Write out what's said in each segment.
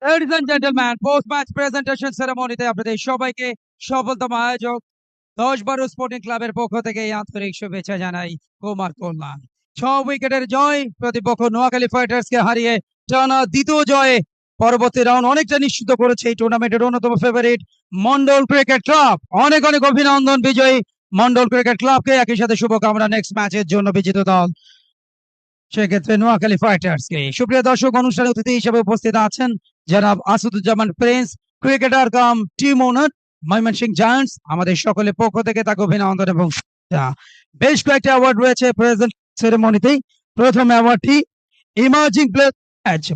Ladies and gentlemen, post-match presentation ceremony-তে আপনাদের সবাইকে সফলতম আয়োজক ১০-১২ স্পোর্টিং ক্লাবের পক্ষ থেকে এই আন্তরিক শুভেচ্ছা জানাই কুমার কল্যাণ। ৬ উইকেটের জয়, প্রতিপক্ষ নোয়াখালী ফাইটার্সকে হারিয়ে টানা দ্বিতীয় জয়ে পরবর্তী রাউন্ড অনেকটা নিশ্চিত করেছে এই টুর্নামেন্টের অন্যতম ফেভারিট মন্ডল ক্রিকেট ক্লাব। অনেক অনেক অভিনন্দন বিজয়ী মন্ডল ক্রিকেট ক্লাবকে, একই সাথে শুভকামনা নেক্সট ম্যাচের জন্য বিজিত দল সেক্ষেত্রে নোয়াখালী ফাইটার্সকে। সুপ্রিয় দর্শক, অনুষ্ঠানে অতিথি হিসেবে উপস্থিত আছেন জনাব আসাদুজ্জামান প্রিন্স, ক্রিকেটার কাম টিম ওনার ময়মনসিংহ জায়ান্টস। আমাদের সকলের পক্ষ থেকে তাকে অভিনন্দন এবং শুভেচ্ছা। বেশ কয়েকটি অ্যাওয়ার্ড রয়েছে প্রেজেন্ট সেরেমনিতে। প্রথম অ্যাওয়ার্ডটি ইমার্জিং প্লেয়ার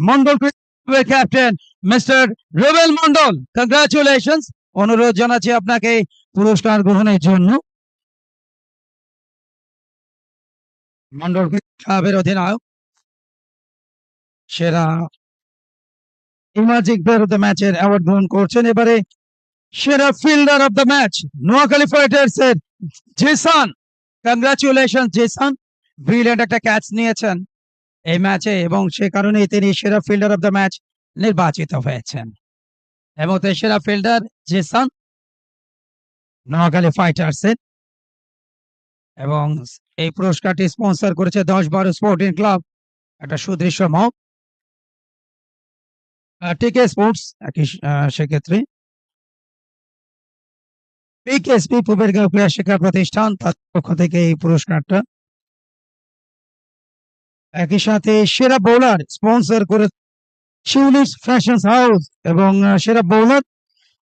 মন্ডল ক্রিকেটের captain mister Rubel Mondal, congratulations. অনুরোধ জানাচ্ছি আপনাকে পুরস্কার গ্রহণের জন্য। মন্ডল ক্লাবের অধিনায়ক সেরা ইমার্জিং প্লেয়ার অফ দ্য ম্যাচের অ্যাওয়ার্ড গ্রহণ করছেন। এবারে সেরা fielder of the match Noakhali fighters এর জেসান, কংগ্রাচুলেশন জেসান। ব্রিলিয়ান্ট একটা ক্যাচ নিয়েছেন এই ম্যাচে এবং সে কারণেই তিনি সেরা ফিল্ডার অফ দ্য ম্যাচ নির্বাচিত হয়েছেন। এবং সেরা ফিল্ডার জেসান নোয়াখালী ফাইটার্স এর। এবং এই পুরস্কারটি স্পন্সর করেছে ১০-১২ স্পোর্টিং ক্লাব, একটা সুদৃশ্য মহক টিকে স্পোর্টস। একই সেক্ষেত্রে পিকেএসপি পূবেরগাঁও ক্রীড়া শিক্ষা প্রতিষ্ঠান, তার পক্ষ থেকে এই পুরস্কারটা। একই সাথে সেরা বোলার স্পন্সর করে শিউলিশ ফ্যাশন হাউস এবং সেরা bowler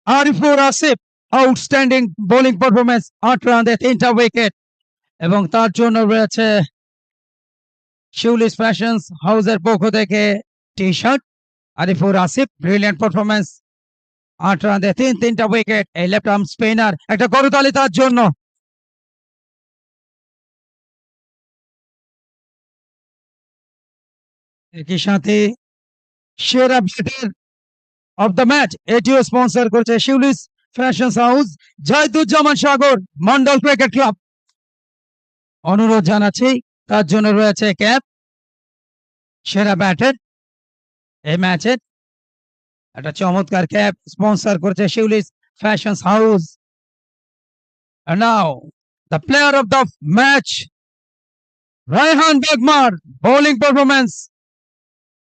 Arifur Asif, outstanding bowling performance, ৮ রানে ৩টা উইকেট। এবং তার জন্য রয়েছে শিউলিশ ফ্যাশন হাউসের পক্ষ থেকে T shirt. Arifur Asif, brilliant performance, ৮ রানে ৩টা উইকেট। এই লেফট আর্ম স্পিনার, একটা করতালি তার জন্য। একই সাথে সেরা ব্যাটার অফ দ্য ম্যাচ এটিও স্পন্সর করেছে শিউলিশ ফ্যাশন হাউস, জাহিদুজ্জামান সাগর, মন্ডল ক্রিকেট ক্লাব। অনুরোধ জানাচ্ছি তার জন্য রয়েছে ক্যাপ। সেরা ব্যাটার এই ম্যাচের একটা চমৎকার ক্যাপ স্পন্সর করেছে Shiulish fashion house. Now the player of the match Raihan Bagmar, bowling performance,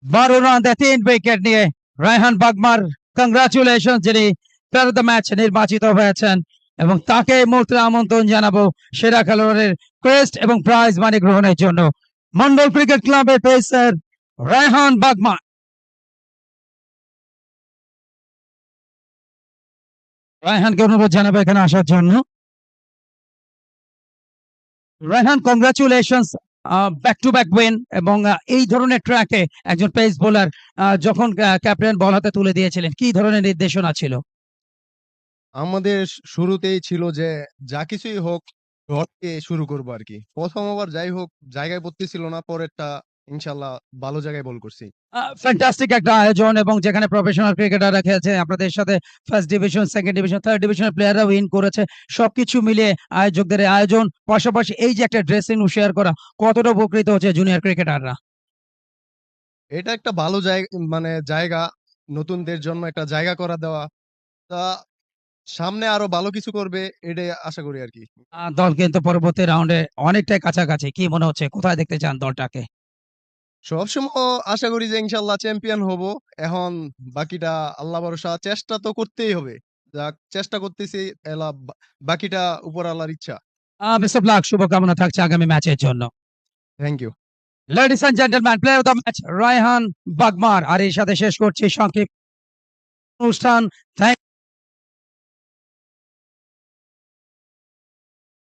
১২ রানে ৩ উইকেট নিয়ে রায়হান বাগমার, কংগ্রাচুলেশন, যিনি প্লেয়ার অফ দ্য ম্যাচ নির্বাচিত হয়েছেন। এবং তাকে এই মুহূর্তে আমন্ত্রণ জানাবো সেরা খেলোয়াড়ের ক্রেস্ট এবং প্রাইজ মানি গ্রহণের জন্য। মন্ডল ক্রিকেট ক্লাবের পেসার রায়হান বাগমা। রায়হানকে অনুরোধ জানাবো এখানে আসার জন্য। Raihan, congratulation, back to back win. এবং এই ধরনের ট্র্যাকে একজন পেস বোলার যখন ক্যাপ্টেন বল হাতে তুলে দিয়েছিলেন, কি ধরনের নির্দেশনা ছিল? আমাদের শুরুতেই ছিল যে যা কিছুই হোক ডট দিয়ে শুরু করবো আর কি। প্রথম ওভার যাই হোক জায়গায় পড়তেছিল না, পরেরটা ইনশাল্লাহ ভালো জায়গায় বল করছি। ফ্যান্টাস্টিক একটা আয়োজন, এবং যেখানে প্রফেশনাল ক্রিকেটাররা খেলছে, আপনাদের সাথে first division, second division, third ডিভিশনের প্লেয়াররা উইন করেছে। সবকিছু মিলিয়ে আয়োজকদের এই আয়োজন, পাশাপাশি এই যে একটা ড্রেসিং রুম শেয়ার করা, কতটা উপকৃত হচ্ছে জুনিয়র ক্রিকেটাররা? এটা একটা ভালো জায়গা, নতুনদের জন্য একটা জায়গা করে দেওয়া। তা সামনে আরো ভালো কিছু করবে এটাই আশা করি আর কি। দল কিন্তু পরবর্তী রাউন্ডে অনেকটাই কাছাকাছি, কি মনে হচ্ছে, কোথায় দেখতে চান দলটাকে? সবসময় আশা করি যে ইনশাল্লাহ চ্যাম্পিয়ন হব। এখন বাকিটা আল্লাহ ভরসা, চেষ্টা তো করতেই হবে। যাক, চেষ্টা করতেছি, বাকিটা উপর আল্লাহর ইচ্ছা। বেস্ট অফ লাক, শুভকামনা থাকছে আগামী ম্যাচের জন্য। Thank you. Ladies and gentleman, player of the match Raihan Bagmar. আর এর সাথে শেষ করছি সংক্ষিপ্ত অনুষ্ঠান। থ্যাংক